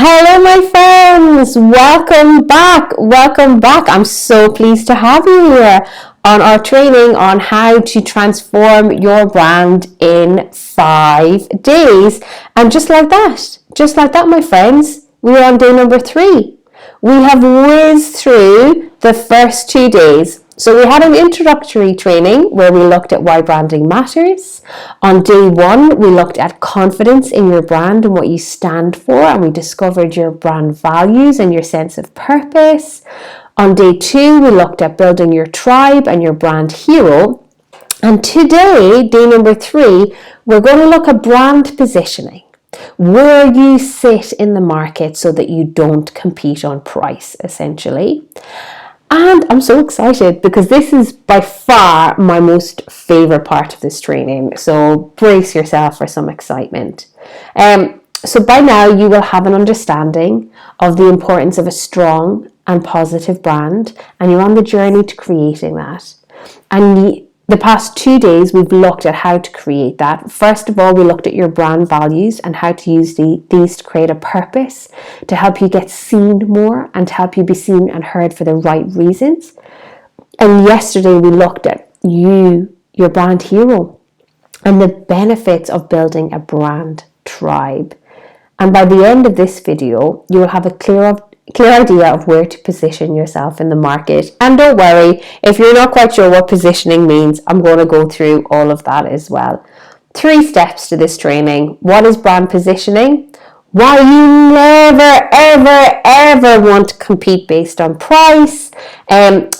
Hello, my friends. Welcome back. Welcome back. I'm so pleased to have you here on our training on how to transform your brand in 5 days. And just like that, my friends, we're on day number 3. We have whizzed through the first 2 days. So we had an introductory training where we looked at why branding matters. On day 1, we looked at confidence in your brand and what you stand for, and we discovered your brand values and your sense of purpose. On day 2, we looked at building your tribe and your brand hero. And today, day number 3, we're going to look at brand positioning. Where you sit in the market so that you don't compete on price, essentially. And I'm so excited because this is by far my most favorite part of this training. So brace yourself for some excitement. So by now you will have an understanding of the importance of a strong and positive brand, and you're on the journey to creating that. And the past 2 days, we've looked at how to create that. First of all, we looked at your brand values and how to use these to create a purpose to help you get seen more and to help you be seen and heard for the right reasons. And yesterday, we looked at your brand hero, and the benefits of building a brand tribe. And by the end of this video, you will have a clear idea of where to position yourself in the market. And don't worry, if you're not quite sure what positioning means, I'm going to go through all of that as well. 3 steps to this training. What is brand positioning? Why you never, ever want to compete based on price,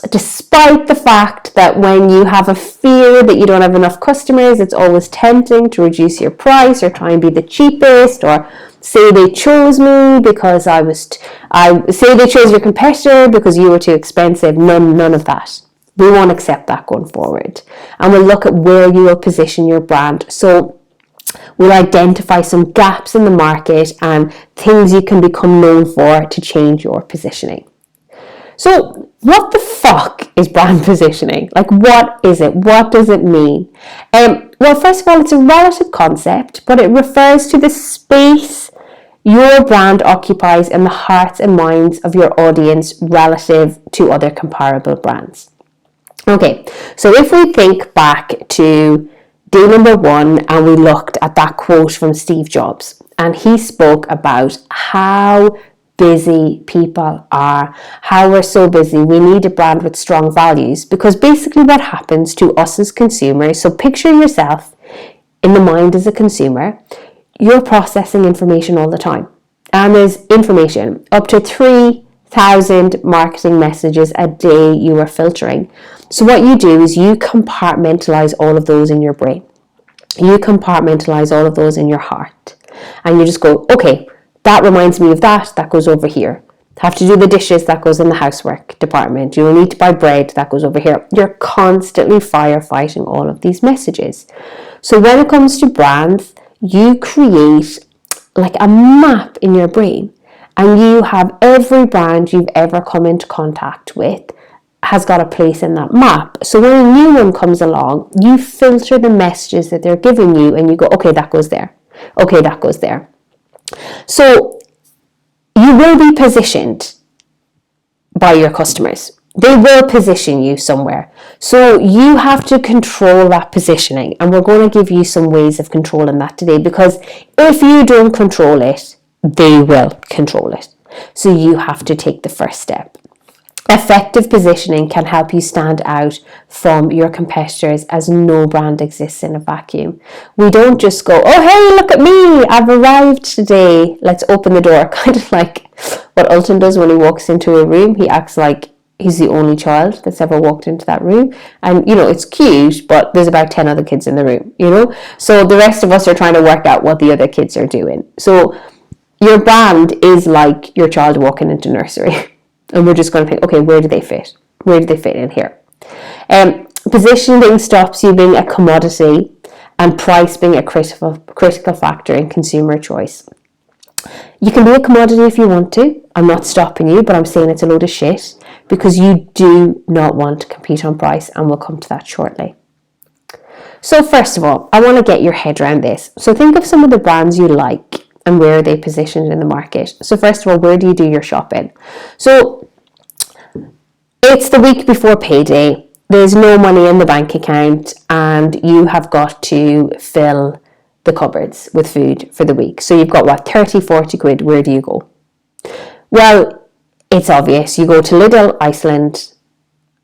despite the fact that when you have a fear that you don't have enough customers, it's always tempting to reduce your price or try and be the cheapest, or say they chose me because say they chose your competitor because you were too expensive. None of that. We won't accept that going forward. And we'll look at where you will position your brand. So we'll identify some gaps in the market and things you can become known for to change your positioning. So what the fuck is brand positioning? Like, what is it? What does it mean? Well, first of all, it's a relative concept, but it refers to the space your brand occupies in the hearts and minds of your audience relative to other comparable brands. Okay, so if we think back to day number 1 and we looked at that quote from Steve Jobs, and he spoke about how busy people are, how we're so busy. We need a brand with strong values, because basically what happens to us as consumers, so picture yourself in the mind as a consumer, you're processing information all the time. And there's information, up to 3,000 marketing messages a day you are filtering. So what you do is you compartmentalize all of those in your brain. You compartmentalize all of those in your heart. And you just go, okay, that reminds me of that goes over here. Have to do the dishes, that goes in the housework department. You will need to buy bread, that goes over here. You're constantly firefighting all of these messages. So when it comes to brands, you create like a map in your brain, and you have every brand you've ever come into contact with has got a place in that map. So when a new one comes along, you filter the messages that they're giving you and you go, okay, that goes there. Okay, that goes there. So you will be positioned by your customers. They will position you somewhere. So you have to control that positioning. And we're going to give you some ways of controlling that today, because if you don't control it, they will control it. So you have to take the first step. Effective positioning can help you stand out from your competitors, as no brand exists in a vacuum. We don't just go, oh, hey, look at me, I've arrived today, let's open the door. Kind of like what Ulton does when he walks into a room. He acts like he's the only child that's ever walked into that room. And, it's cute, but there's about 10 other kids in the room, So the rest of us are trying to work out what the other kids are doing. So your brand is like your child walking into nursery. And we're just going to think, okay, where do they fit? Where do they fit in here? Positioning stops you being a commodity and price being a critical factor in consumer choice. You can be a commodity if you want to. I'm not stopping you, but I'm saying it's a load of shit, because you do not want to compete on price, and we'll come to that shortly. So first of all, I want to get your head around this. So think of some of the brands you like and where are they positioned in the market? So first of all, where do you do your shopping? So it's the week before payday. There's no money in the bank account and you have got to fill the cupboards with food for the week. So you've got what, 30, 40 quid. Where do you go? Well, it's obvious. You go to Lidl, Iceland,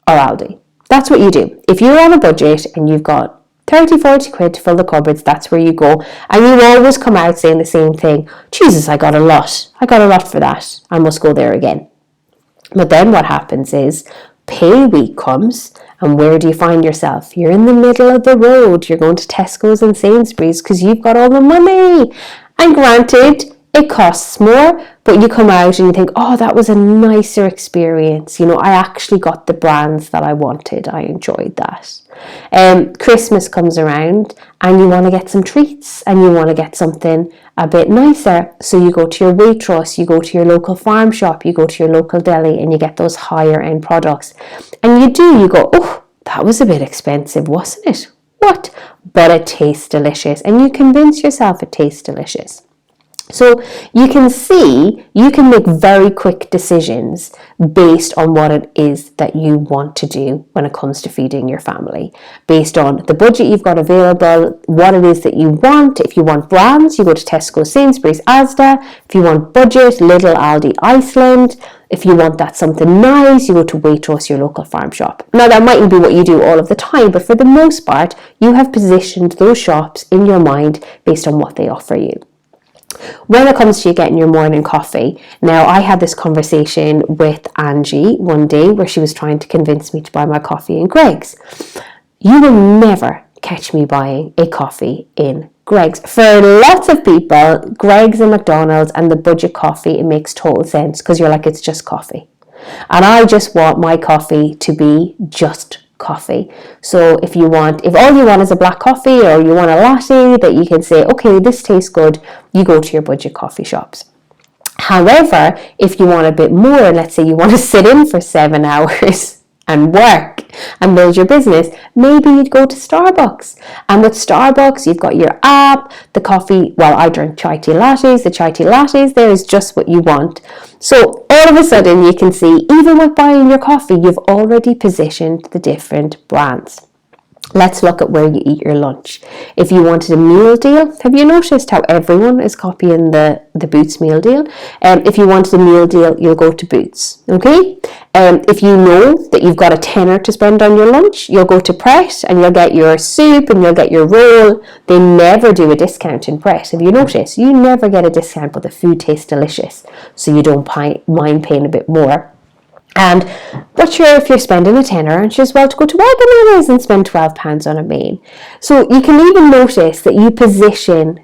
or Aldi. That's what you do. If you're on a budget and you've got 30, 40 quid to fill the cupboards, that's where you go. And you always come out saying the same thing. Jesus, I got a lot. I got a lot for that. I must go there again. But then what happens is pay week comes, and where do you find yourself? You're in the middle of the road. You're going to Tesco's and Sainsbury's because you've got all the money. And granted, it costs more, but you come out and you think, oh, that was a nicer experience. I actually got the brands that I wanted. I enjoyed that. Christmas comes around and you want to get some treats and you want to get something a bit nicer. So you go to your Waitrose, you go to your local farm shop, you go to your local deli and you get those higher end products. And you go, oh, that was a bit expensive, wasn't it? What? But it tastes delicious. And you convince yourself it tastes delicious. So you can see, you can make very quick decisions based on what it is that you want to do when it comes to feeding your family. Based on the budget you've got available, what it is that you want. If you want brands, you go to Tesco, Sainsbury's, Asda. If you want budget, Lidl, Aldi, Iceland. If you want that something nice, you go to Waitrose, your local farm shop. Now, that mightn't be what you do all of the time, but for the most part, you have positioned those shops in your mind based on what they offer you. When it comes to you getting your morning coffee, now I had this conversation with Angie one day where she was trying to convince me to buy my coffee in Greggs. You will never catch me buying a coffee in Greggs. For lots of people, Greggs and McDonald's and the budget coffee, it makes total sense because you're like, it's just coffee. And I just want my coffee to be just coffee. So if all you want is a black coffee or you want a latte that you can say, okay, this tastes good, you go to your budget coffee shops. However, if you want a bit more, let's say you want to sit in for 7 hours and work and build your business, maybe you'd go to Starbucks. And with Starbucks, you've got your app, the coffee, well, I drink chai tea lattes, the chai tea lattes there is just what you want. So all of a sudden you can see, even with buying your coffee, you've already positioned the different brands. Let's look at where you eat your lunch. If you wanted a meal deal, have you noticed how everyone is copying the Boots meal deal? If you wanted a meal deal, you'll go to Boots, okay? If you know that you've got a tenner to spend on your lunch, you'll go to Pret and you'll get your soup and you'll get your roll. They never do a discount in Pret. Have you noticed? You never get a discount, but the food tastes delicious, so you don't mind paying a bit more. But sure, if you're spending a tenner, and as well to go to Wagamama's and spend £12 on a main. So you can even notice that you position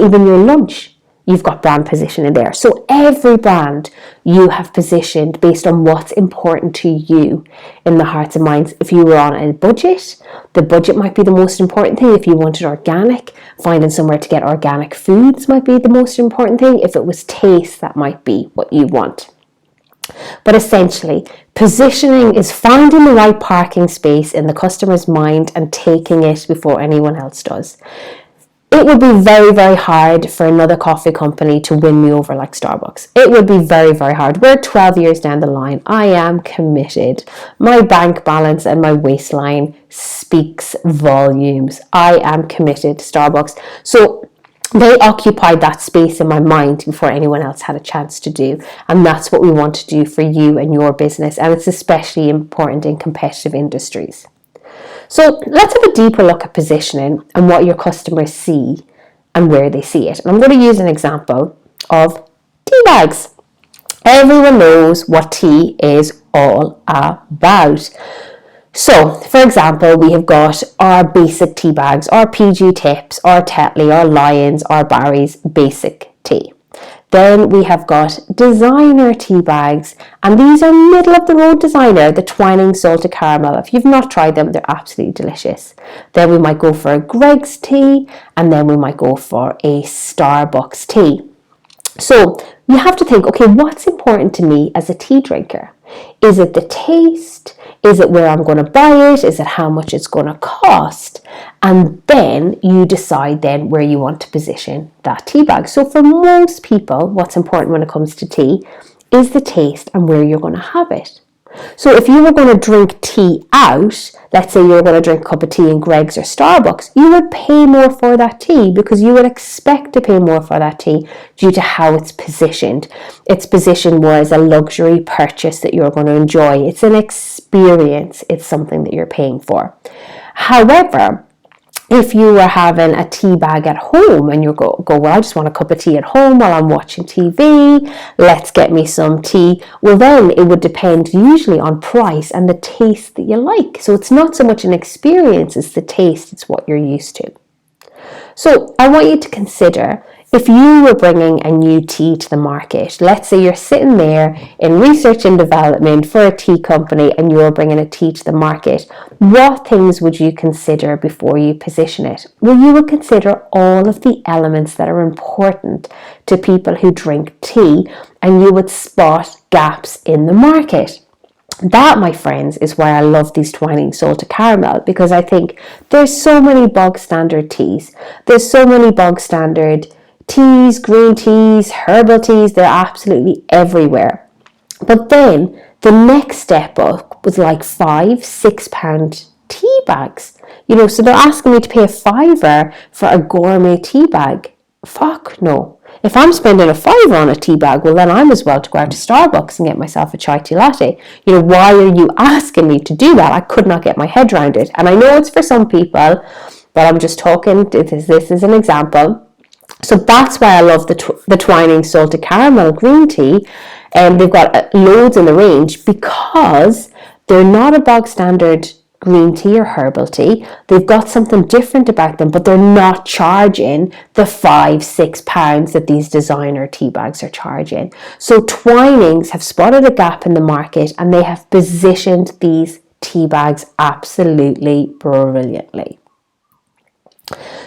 even your lunch, you've got brand position in there. So every brand you have positioned based on what's important to you in the hearts and minds. If you were on a budget, the budget might be the most important thing. If you wanted organic, finding somewhere to get organic foods might be the most important thing. If it was taste, that might be what you want. But essentially, positioning is finding the right parking space in the customer's mind and taking it before anyone else does. It would be very, very hard for another coffee company to win me over like Starbucks. It would be very, very hard. We're 12 years down the line. I am committed. My bank balance and my waistline speaks volumes. I am committed to Starbucks. So they occupied that space in my mind before anyone else had a chance to do. And that's what we want to do for you and your business. And it's especially important in competitive industries. So let's have a deeper look at positioning and what your customers see and where they see it. And I'm going to use an example of tea bags. Everyone knows what tea is all about. So, for example, we have got our basic tea bags, our PG Tips, our Tetley, our Lions, our Barry's basic tea. Then we have got designer tea bags, and these are middle of the road designer, the Twining Salted Caramel. If you've not tried them, they're absolutely delicious. Then we might go for a Greggs tea, and then we might go for a Starbucks tea. So you have to think, okay, what's important to me as a tea drinker? Is it the taste? Is it where I'm going to buy it? Is it how much it's going to cost? And then you decide then where you want to position that tea bag. So for most people, what's important when it comes to tea is the taste and where you're going to have it. So if you were going to drink tea out, let's say you were going to drink a cup of tea in Greg's or Starbucks, you would pay more for that tea because you would expect to pay more for that tea due to how it's positioned. It's positioned more as a luxury purchase that you're going to enjoy. It's an experience. It's something that you're paying for. However, if you were having a tea bag at home and you go, well, I just want a cup of tea at home while I'm watching TV, let's get me some tea. Well, then it would depend usually on price and the taste that you like. So it's not so much an experience, it's the taste, it's what you're used to. So I want you to consider, if you were bringing a new tea to the market, let's say you're sitting there in research and development for a tea company and you're bringing a tea to the market, what things would you consider before you position it? Well, you would consider all of the elements that are important to people who drink tea, and you would spot gaps in the market. That, my friends, is why I love these Twining Salted Caramel, because I think there's so many bog standard teas. There's so many bog standard teas, green teas, herbal teas, they're absolutely everywhere. But then the next step up was like £5-6 tea bags. So they're asking me to pay £5 for a gourmet tea bag. Fuck no. If I'm spending £5 on a tea bag, well then I'm as well to go out to Starbucks and get myself a chai tea latte. Why are you asking me to do that? I could not get my head around it. And I know it's for some people, but I'm just talking, this is an example. So that's why I love the Twining Salted Caramel green tea. And they've got loads in the range because they're not a bog standard green tea or herbal tea. They've got something different about them, but they're not charging the £5-6 that these designer tea bags are charging. So Twinings have spotted a gap in the market and they have positioned these tea bags absolutely brilliantly.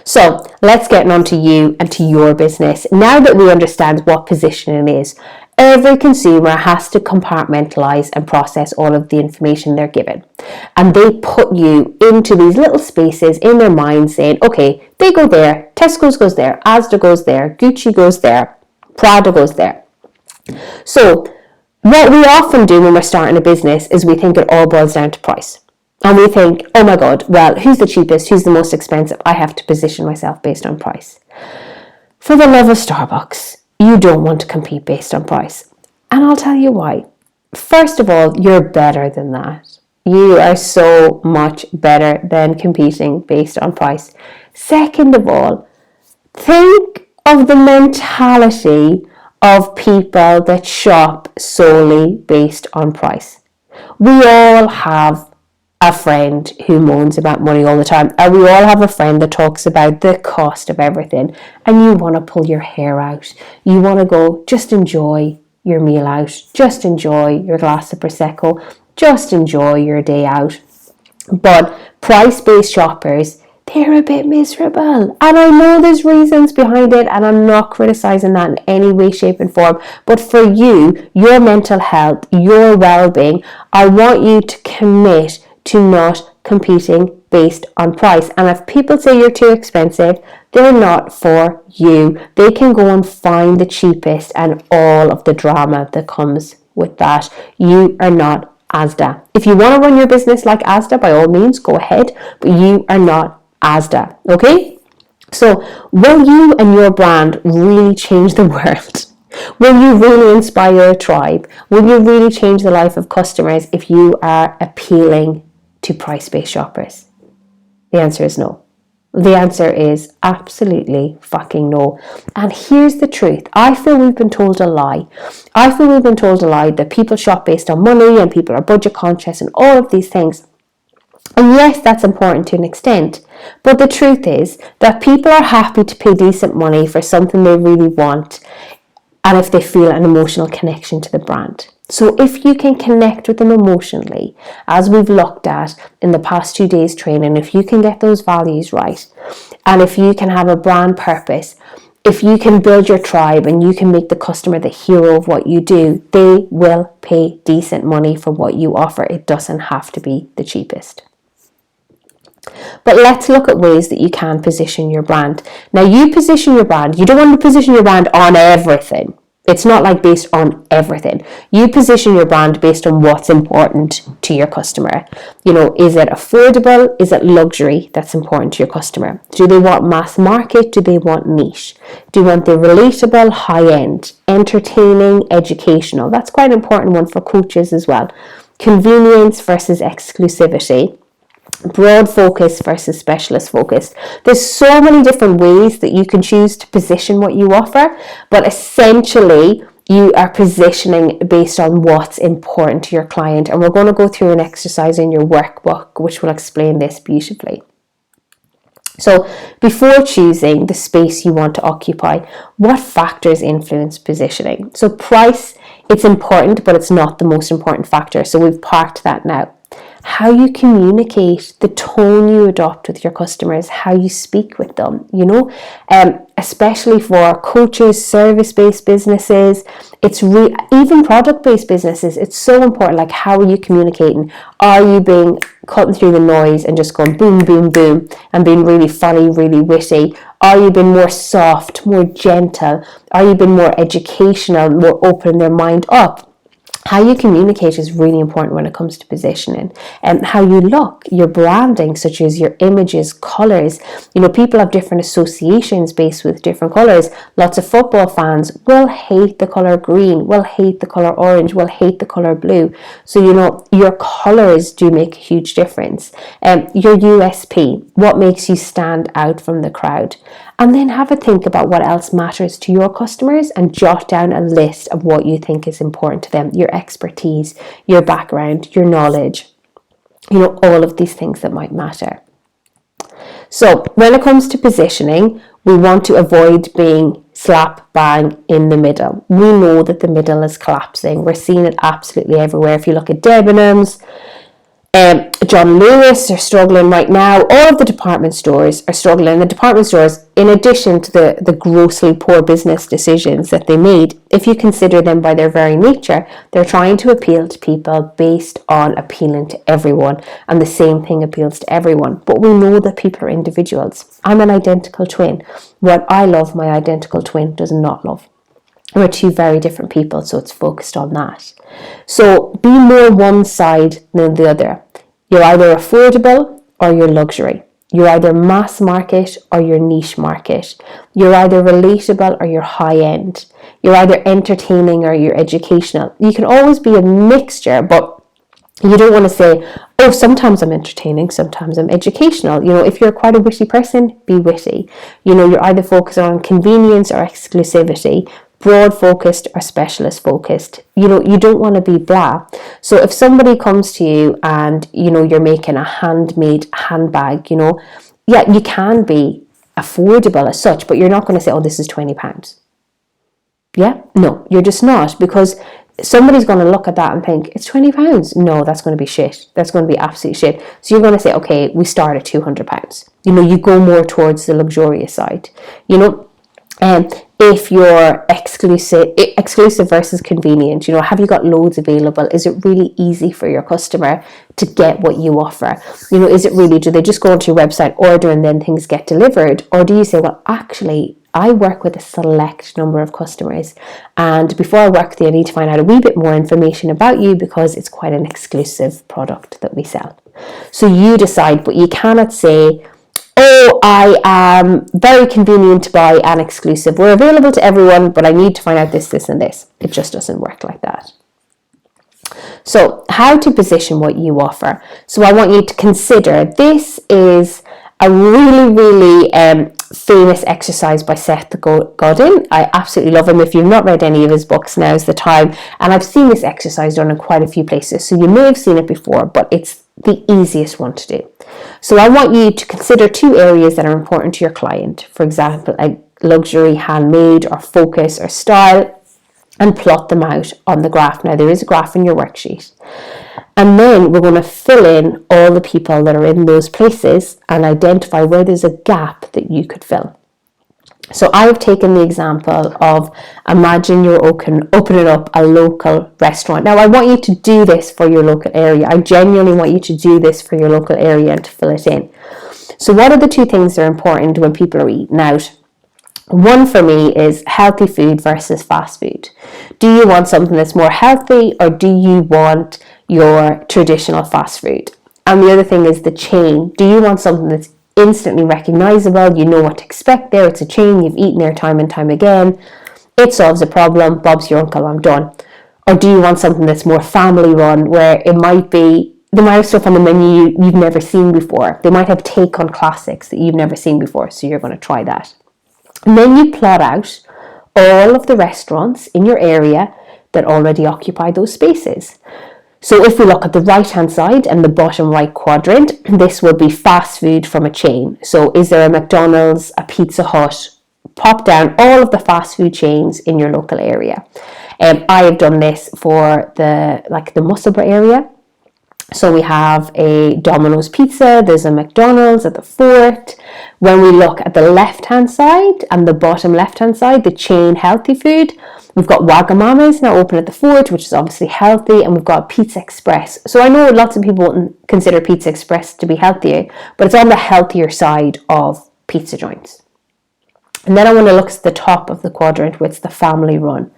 So let's get on to you and to your business. Now that we understand what positioning is, every consumer has to compartmentalize and process all of the information they're given. And they put you into these little spaces in their mind saying, okay, they go there, Tesco's goes there, Asda goes there, Gucci goes there, Prada goes there. So what we often do when we're starting a business is we think it all boils down to price. And we think, oh my God, well, who's the cheapest? Who's the most expensive? I have to position myself based on price. For the love of Starbucks, you don't want to compete based on price. And I'll tell you why. First of all, you're better than that. You are so much better than competing based on price. Second of all, think of the mentality of people that shop solely based on price. We all have a friend who moans about money all the time, and we all have a friend that talks about the cost of everything, and you want to pull your hair out. You want to go, just enjoy your meal out, just enjoy your glass of Prosecco, just enjoy your day out. But price-based shoppers, they're a bit miserable. And I know there's reasons behind it, and I'm not criticizing that in any way, shape, and form. But for you, your mental health, your well-being, I want you to commit to not competing based on price. And if people say you're too expensive, they're not for you. They can go and find the cheapest and all of the drama that comes with that. You are not Asda. If you want to run your business like Asda, by all means, go ahead, but you are not Asda, okay? So will you and your brand really change the world? Will you really inspire a tribe? Will you really change the life of customers if you are appealing to price-based shoppers? The answer is no. The answer is absolutely fucking no. And here's the truth. I feel we've been told a lie. I feel we've been told a lie that people shop based on money and people are budget conscious and all of these things. And yes, that's important to an extent. But the truth is that people are happy to pay decent money for something they really want, and if they feel an emotional connection to the brand. So if you can connect with them emotionally, as we've looked at in the past 2 days training, if you can get those values right, and if you can have a brand purpose, if you can build your tribe and you can make the customer the hero of what you do, they will pay decent money for what you offer. It doesn't have to be the cheapest. But let's look at ways that you can position your brand. Now, you position your brand. You don't want to position your brand on everything. It's not like based on everything. You position your brand based on what's important to your customer. Is it affordable? Is it luxury that's important to your customer? Do they want mass market? Do they want niche? Do you want the relatable, high-end, entertaining, educational? That's quite an important one for coaches as well. Convenience versus exclusivity. Broad focus versus specialist focus. There's so many different ways that you can choose to position what you offer, but essentially you are positioning based on what's important to your client. And we're going to go through an exercise in your workbook which will explain this beautifully. So before choosing the space you want to occupy, what factors influence positioning? So price, it's important, but it's not the most important factor. So we've parked that now. How you communicate, the tone you adopt with your customers, how you speak with them, especially for coaches, service-based businesses, even product-based businesses, it's so important. Like, how are you communicating? Are you being cutting through the noise and just going boom, boom, boom, and being really funny, really witty? Are you being more soft, more gentle? Are you being more educational, more opening their mind up? How you communicate is really important when it comes to positioning, and how you look, your branding, such as your images, colors. People have different associations based with different colors. Lots of football fans will hate the color green, will hate the color orange, will hate the color blue. So, your colors do make a huge difference. Your USP, what makes you stand out from the crowd. And then have a think about what else matters to your customers and jot down a list of what you think is important to them, your expertise, your background, your knowledge, all of these things that might matter. So when it comes to positioning, we want to avoid being slap bang in the middle. We know that the middle is collapsing. We're seeing it absolutely everywhere. If you look at Debenhams, John Lewis are struggling right now. All of the department stores are struggling. The department stores, in addition to the grossly poor business decisions that they made, if you consider them by their very nature, they're trying to appeal to people based on appealing to everyone, and the same thing appeals to everyone. But we know that people are individuals. I'm an identical twin. What I love, my identical twin does not love. We're two very different people, so it's focused on that. So be more one side than the other. You're either affordable or you're luxury. You're either mass market or you're niche market. You're either relatable or you're high end. You're either entertaining or you're educational. You can always be a mixture, but you don't want to say, oh, sometimes I'm entertaining, sometimes I'm educational. If you're quite a witty person, be witty. You're either focused on convenience or exclusivity, broad focused or specialist focused. You don't want to be blah. So if somebody comes to you and you're making a handmade handbag, yeah, you can be affordable as such, but you're not going to say, oh, this is £20. Yeah, no, you're just not, because somebody's going to look at that and think, it's £20. No, that's going to be shit. That's going to be absolute shit. So you're going to say, okay, we start at £200. You go more towards the luxurious side. If you're exclusive versus convenient, have you got loads available? Is it really easy for your customer to get what you offer? Is it really, do they just go onto your website, order, and then things get delivered? Or do you say, well, actually, I work with a select number of customers, and before I work with you, I need to find out a wee bit more information about you because it's quite an exclusive product that we sell. So you decide, but you cannot say, oh, I am very convenient to buy and exclusive. We're available to everyone, but I need to find out this, this, and this. It just doesn't work like that. So how to position what you offer. So I want you to consider, this is a really, really famous exercise by Seth Godin. I absolutely love him. If you've not read any of his books, now's the time. And I've seen this exercise done in quite a few places. So you may have seen it before, but it's the easiest one to do. So I want you to consider two areas that are important to your client. For example, like luxury, handmade, or focus, or style, and plot them out on the graph. Now, there is a graph in your worksheet. And then we're going to fill in all the people that are in those places and identify where there's a gap that you could fill. So I've taken the example of, imagine you're opening up a local restaurant. Now I want you to do this for your local area. I genuinely want you to do this for your local area and to fill it in. So what are the two things that are important when people are eating out? One for me is healthy food versus fast food. Do you want something that's more healthy, or do you want your traditional fast food? And the other thing is the chain. Do you want something that's instantly recognizable? You know what to expect there. It's a chain. You've eaten there time and time again. It solves a problem. Bob's your uncle. I'm done. Or do you want something that's more family run, where it might be, they might have stuff on the menu you've never seen before. They might have take on classics that you've never seen before. So you're going to try that. And then you plot out all of the restaurants in your area that already occupy those spaces. So if we look at the right-hand side and the bottom right quadrant, this will be fast food from a chain. So is there a McDonald's, a Pizza Hut? Pop down all of the fast food chains in your local area. I have done this for the Musselburgh area. So we have a Domino's Pizza, there's a McDonald's at the Fort. When we look at the left-hand side and the bottom left-hand side, the chain healthy food, we've got Wagamama's now open at the Fort, which is obviously healthy, and we've got Pizza Express. So I know lots of people wouldn't consider Pizza Express to be healthier, but it's on the healthier side of pizza joints. And then I want to look at the top of the quadrant, which is the family run.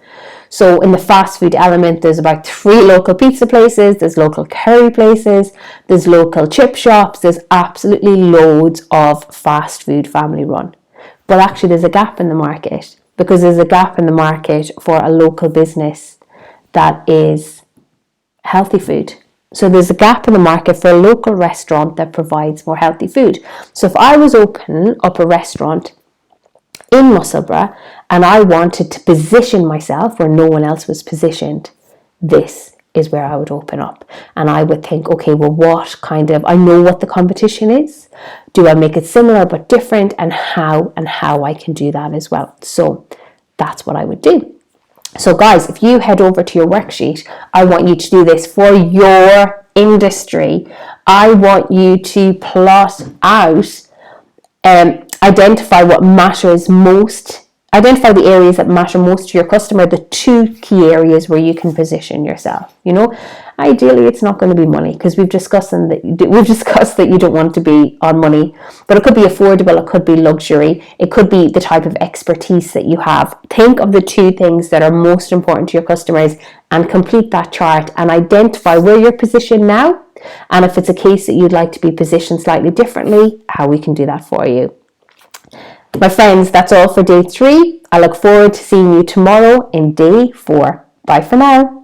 So in the fast food element, there's about 3 local pizza places, there's local curry places, there's local chip shops, there's absolutely loads of fast food family run. But actually there's a gap in the market, because there's a gap in the market for a local business that is healthy food. So there's a gap in the market for a local restaurant that provides more healthy food. So if I was opening up a restaurant in Musselburgh and I wanted to position myself where no one else was positioned, this is where I would open up. And I would think, okay, well, I know what the competition is. Do I make it similar but different? And how I can do that as well. So that's what I would do. So guys, if you head over to your worksheet, I want you to do this for your industry. I want you to plot out, identify what matters most, identify the areas that matter most to your customer, the 2 key areas where you can position yourself. Ideally it's not going to be money, because we've discussed that you don't want to be on money, but it could be affordable, it could be luxury, it could be the type of expertise that you have. Think of the 2 things that are most important to your customers and complete that chart and identify where you're positioned now, and if it's a case that you'd like to be positioned slightly differently, how we can do that for you. My friends, that's all for day 3. I look forward to seeing you tomorrow in day 4. Bye for now.